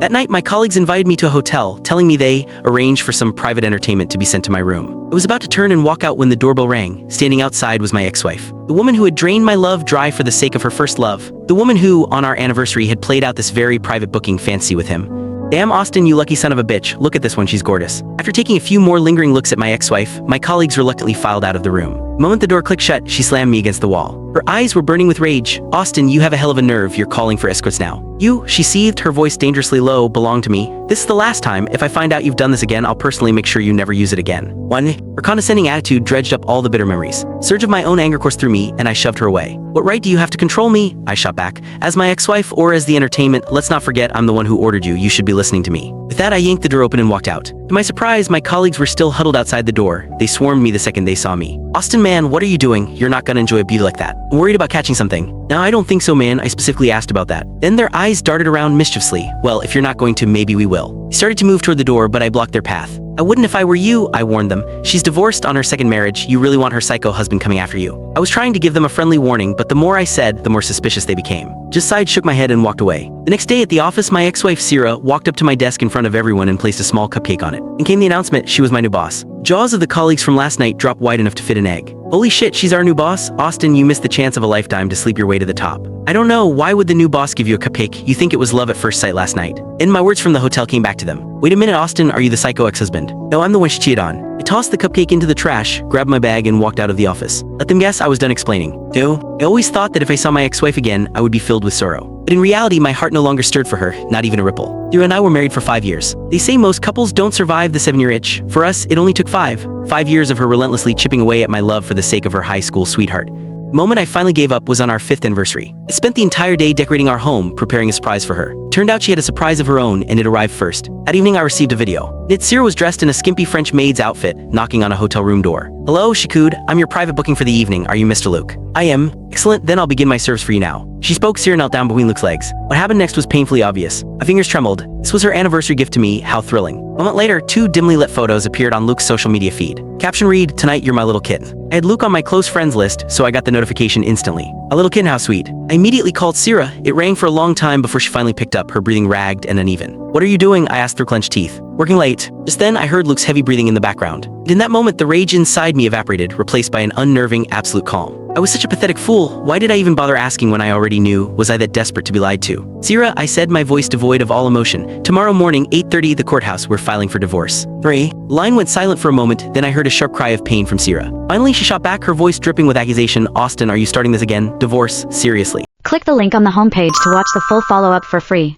That night, my colleagues invited me to a hotel, telling me they arranged for some private entertainment to be sent to my room. I was about to turn and walk out when the doorbell rang. Standing outside was my ex-wife. The woman who had drained my love dry for the sake of her first love. The woman who, on our anniversary, had played out this very private booking fantasy with him. Damn, Austin, you lucky son of a bitch. Look at this one, she's gorgeous. After taking a few more lingering looks at my ex-wife, my colleagues reluctantly filed out of the room. The moment the door clicked shut, she slammed me against the wall. Her eyes were burning with rage. Austin, you have a hell of a nerve. You're calling for escorts now. You, she seethed, her voice dangerously low, belong to me. This is the last time. If I find out you've done this again, I'll personally make sure you never use it again. One. Her condescending attitude dredged up all the bitter memories. Surge of my own anger coursed through me, and I shoved her away. What right do you have to control me? I shot back. As my ex-wife or as the entertainment, let's not forget I'm the one who ordered you. You should be listening to me. With that, I yanked the door open and walked out. To my surprise, my colleagues were still huddled outside the door. They swarmed me the second they saw me. Austin, man, what are you doing? You're not gonna enjoy a beauty like that. I'm worried about catching something. No, I don't think so, man. I specifically asked about that. Then their eyes darted around mischievously. Well, if you're not going to, maybe we will. They started to move toward the door, but I blocked their path. I wouldn't if I were you, I warned them. She's divorced on her second marriage. You really want her psycho husband coming after you. I was trying to give them a friendly warning, but the more I said, the more suspicious they became. Just sighed, shook my head, and walked away. The next day at the office, my ex-wife Sarah walked up to my desk in front of everyone and placed a small cupcake on it. And came the announcement she was my new boss. Jaws of the colleagues from last night dropped wide enough to fit an egg. Holy shit, she's our new boss? Austin, you missed the chance of a lifetime to sleep your way to the top. I don't know, why would the new boss give you a cupcake? You think it was love at first sight last night. And my words from the hotel came back to them. Wait a minute, Austin, are you the psycho ex-husband? No, I'm the one she cheated on. I tossed the cupcake into the trash, grabbed my bag, and walked out of the office. Let them guess I was done explaining. No, I always thought that if I saw my ex-wife again, I would be filled with sorrow. But in reality, my heart no longer stirred for her, not even a ripple. Sarah and I were married for 5 years. They say most couples don't survive the 7-year itch. For us, it only took 5. 5 years of her relentlessly chipping away at my love for the sake of her high school sweetheart. The moment I finally gave up was on our 5th anniversary. I spent the entire day decorating our home, preparing a surprise for her. Turned out she had a surprise of her own, and it arrived first. That evening I received a video. Sarah was dressed in a skimpy French maid's outfit, knocking on a hotel room door. Hello, she cooed. I'm your private booking for the evening. Are you Mr. Luke? I am. Excellent, then I'll begin my service for you now. She spoke. Sarah knelt down between Luke's legs. What happened next was painfully obvious. My fingers trembled. This was her anniversary gift to me. How thrilling. A moment later, 2 dimly lit photos appeared on Luke's social media feed. Caption read, "Tonight you're my little kitten." I had Luke on my close friends list, so I got the notification instantly. A little kitten, how sweet. I immediately called Sarah. It rang for a long time before she finally picked up, her breathing ragged and uneven. What are you doing? I asked through clenched teeth. Working late. Just then, I heard Luke's heavy breathing in the background. And in that moment, the rage inside me evaporated, replaced by an unnerving, absolute calm. I was such a pathetic fool. Why did I even bother asking when I already knew? Was I that desperate to be lied to? Sarah, I said, my voice devoid of all emotion. Tomorrow morning, 8:30, the courthouse. We're filing for divorce. 3. The line went silent for a moment, then I heard a sharp cry of pain from Sarah. Finally, she shot back, her voice dripping with accusation. Austin, are you starting this again? Divorce? Seriously. Click the link on the homepage to watch the full follow-up for free.